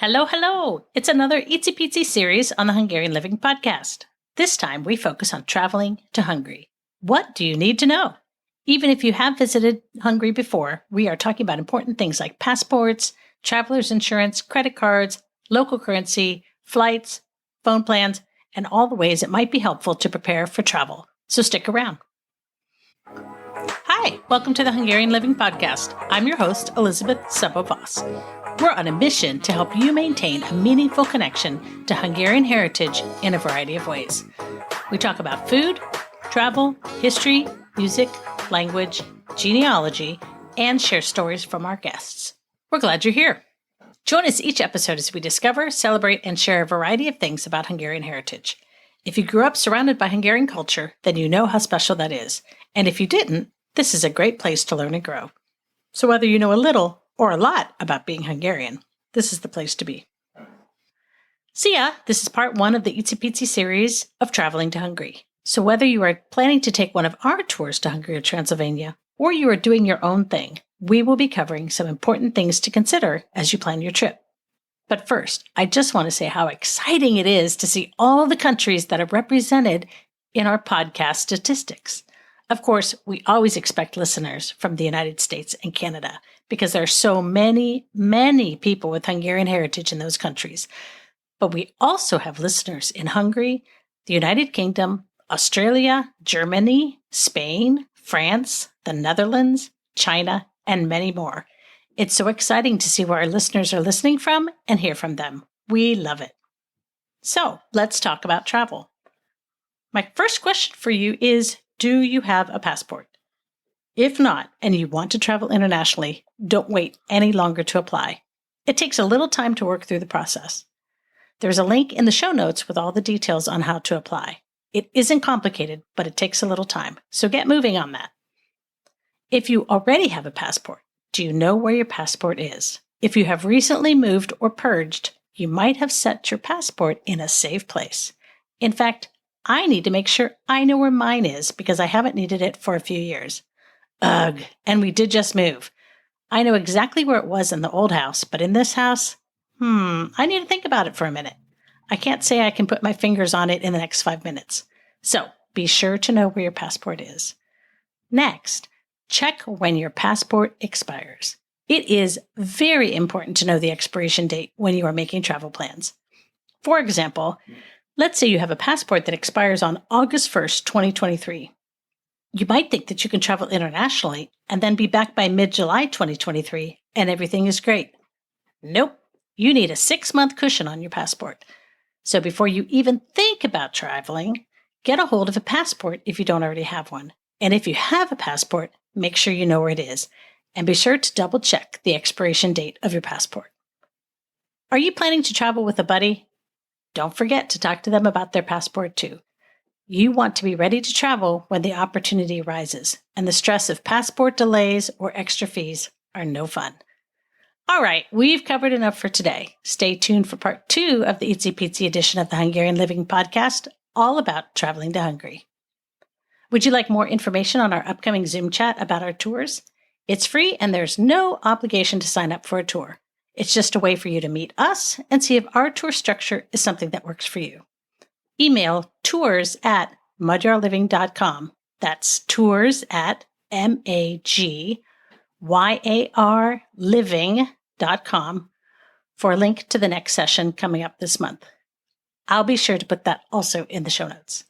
Hello, hello! It's another icipici series on the Hungarian Living podcast. This time we focus on traveling to Hungary. What do you need to know? Even if you have visited Hungary before, we are talking about important things like passports, traveler's insurance, credit cards, local currency, flights, phone plans, and all the ways it might be helpful to prepare for travel. So stick around. Hi, welcome to the Hungarian Living podcast. I'm your host, Elizabeth Sabo-Voss. We're on a mission to help you maintain a meaningful connection to Hungarian heritage in a variety of ways. We talk about food, travel, history, music, language, genealogy, and share stories from our guests. We're glad you're here. Join us each episode as we discover, celebrate, and share a variety of things about Hungarian heritage. If you grew up surrounded by Hungarian culture, then you know how special that is. And if you didn't, this is a great place to learn and grow. So whether you know a little or a lot about being Hungarian, this is the place to be. So this is part one of the icipici series of traveling to Hungary. So whether you are planning to take one of our tours to Hungary or Transylvania, or you are doing your own thing, we will be covering some important things to consider as you plan your trip. But first, I just want to say how exciting it is to see all the countries that are represented in our podcast statistics. Of course, we always expect listeners from the United States and Canada because there are so many people with Hungarian heritage in those countries. But we also have listeners in Hungary, the United Kingdom, Australia, Germany, Spain, France, the Netherlands, China, and many more. It's so exciting to see where our listeners are listening from and hear from them. We love it. So let's talk about travel. My first question for you is, do you have a passport? If not, and you want to travel internationally, don't wait any longer to apply. It takes a little time to work through the process. There's a link in the show notes with all the details on how to apply. It isn't complicated, but it takes a little time, so get moving on that. If you already have a passport, do you know where your passport is? If you have recently moved or purged, you might have set your passport in a safe place. In fact, I need to make sure I know where mine is because I haven't needed it for a few years. Ugh, and we did just move. I know exactly where it was in the old house, but in this house, I need to think about it for a minute. I can't say I can put my fingers on it in the next 5 minutes. So be sure to know where your passport is. Next, check when your passport expires. It is very important to know the expiration date when you are making travel plans. For example, let's say you have a passport that expires on August 1st, 2023. You might think that you can travel internationally and then be back by mid-July 2023 and everything is great. Nope, you need a 6-month cushion on your passport. So before you even think about traveling, get a hold of a passport if you don't already have one. And if you have a passport, make sure you know where it is. And be sure to double check the expiration date of your passport. Are you planning to travel with a buddy? Don't forget to talk to them about their passport too. You want to be ready to travel when the opportunity arises, and the stress of passport delays or extra fees are no fun. All right, we've covered enough for today. Stay tuned for part 2 of the icipici edition of the Hungarian Living podcast, all about traveling to Hungary. Would you like more information on our upcoming Zoom chat about our tours? It's free and there's no obligation to sign up for a tour. It's just a way for you to meet us and see if our tour structure is something that works for you. Email tours@magyarliving.com. That's tours@magyarliving.com for a link to the next session coming up this month. I'll be sure to put that also in the show notes.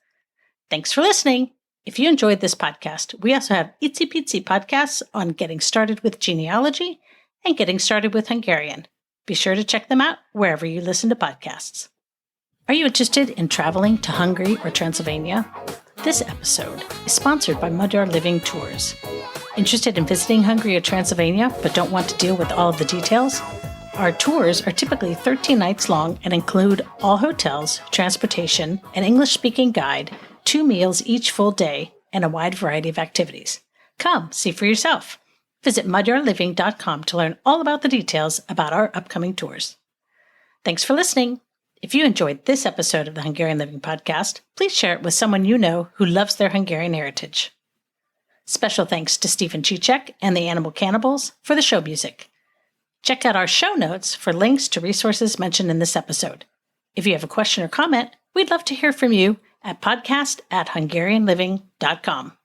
Thanks for listening. If you enjoyed this podcast, we also have icipici podcasts on getting started with genealogy and getting started with Hungarian. Be sure to check them out wherever you listen to podcasts. Are you interested in traveling to Hungary or Transylvania? This episode is sponsored by Magyar Living Tours. Interested in visiting Hungary or Transylvania but don't want to deal with all of the details? Our tours are typically 13 nights long and include all hotels, transportation, an English-speaking guide, 2 meals each full day, and a wide variety of activities. Come, see for yourself. Visit magyarliving.com to learn all about the details about our upcoming tours. Thanks for listening. If you enjoyed this episode of the Hungarian Living podcast, please share it with someone you know who loves their Hungarian heritage. Special thanks to Stephen Cicek and the Animal Cannibals for the show music. Check out our show notes for links to resources mentioned in this episode. If you have a question or comment, we'd love to hear from you at podcast@hungarianliving.com.